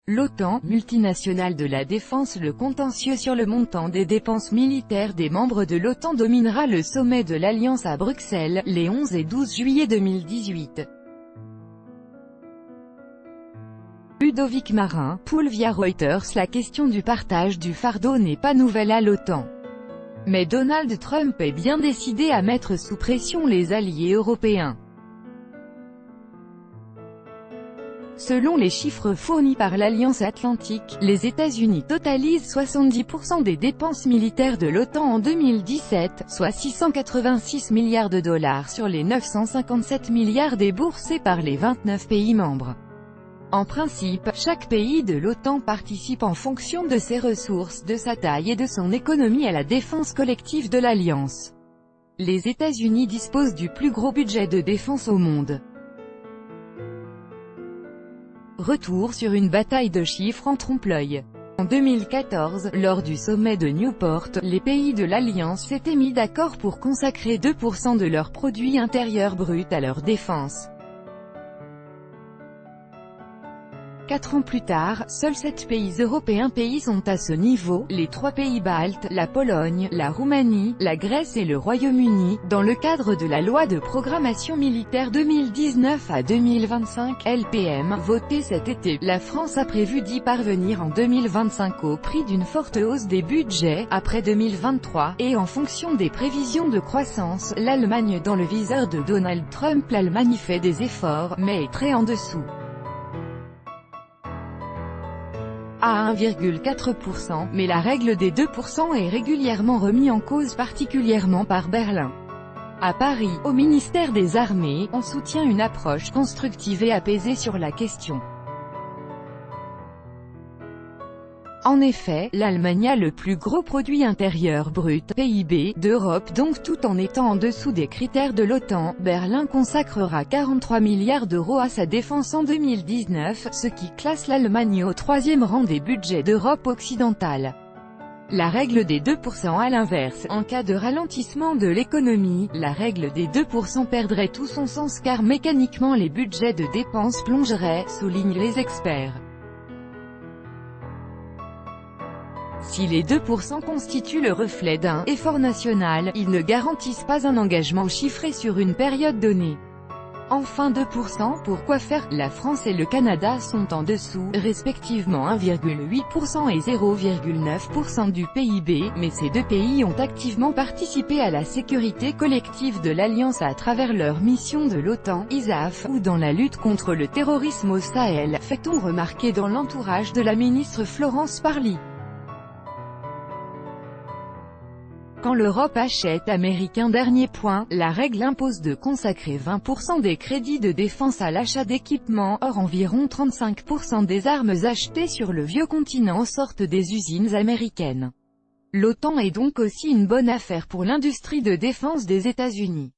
L'OTAN, multinationale de la défense. Le contentieux sur le montant des dépenses militaires des membres de l'OTAN dominera le sommet de l'Alliance à Bruxelles, les 11 et 12 juillet 2018. Ludovic Marin, Pool via Reuters. La question du partage du fardeau n'est pas nouvelle à l'OTAN. Mais Donald Trump est bien décidé à mettre sous pression les alliés européens. Selon les chiffres fournis par l'Alliance Atlantique, les États-Unis totalisent 70% des dépenses militaires de l'OTAN en 2017, soit 686 milliards de dollars sur les 957 milliards déboursés par les 29 pays membres. En principe, chaque pays de l'OTAN participe en fonction de ses ressources, de sa taille et de son économie à la défense collective de l'Alliance. Les États-Unis disposent du plus gros budget de défense au monde. Retour sur une bataille de chiffres en trompe-l'œil. En 2014, lors du sommet de Newport, les pays de l'Alliance s'étaient mis d'accord pour consacrer 2% de leur produit intérieur brut à leur défense. 4 ans plus tard, seuls 7 pays européens sont à ce niveau, les 3 pays baltes, la Pologne, la Roumanie, la Grèce et le Royaume-Uni. Dans le cadre de la loi de programmation militaire 2019 à 2025, LPM, votée cet été, la France a prévu d'y parvenir en 2025 au prix d'une forte hausse des budgets, après 2023, et en fonction des prévisions de croissance, l'Allemagne dans le viseur de Donald Trump. L'Allemagne fait des efforts, mais est très en dessous. À 1,4%, mais la règle des 2% est régulièrement remise en cause, particulièrement par Berlin. À Paris, au ministère des Armées, on soutient une approche constructive et apaisée sur la question. En effet, l'Allemagne a le plus gros produit intérieur brut, PIB, d'Europe, donc tout en étant en dessous des critères de l'OTAN. Berlin consacrera 43 milliards d'euros à sa défense en 2019, ce qui classe l'Allemagne au 3e rang des budgets d'Europe occidentale. La règle des 2% à l'inverse, en cas de ralentissement de l'économie, la règle des 2% perdrait tout son sens car mécaniquement les budgets de dépenses plongeraient, soulignent les experts. Si les 2% constituent le reflet d'un « effort national », ils ne garantissent pas un engagement chiffré sur une période donnée. Enfin 2%, pourquoi faire? La France et le Canada sont en dessous, respectivement 1,8% et 0,9% du PIB, mais ces deux pays ont activement participé à la sécurité collective de l'Alliance à travers leur mission de l'OTAN, ISAF, ou dans la lutte contre le terrorisme au Sahel, fait-on remarquer dans l'entourage de la ministre Florence Parly. Quand l'Europe achète américain. Dernier point, la règle impose de consacrer 20% des crédits de défense à l'achat d'équipements, or environ 35% des armes achetées sur le vieux continent sortent des usines américaines. L'OTAN est donc aussi une bonne affaire pour l'industrie de défense des États-Unis.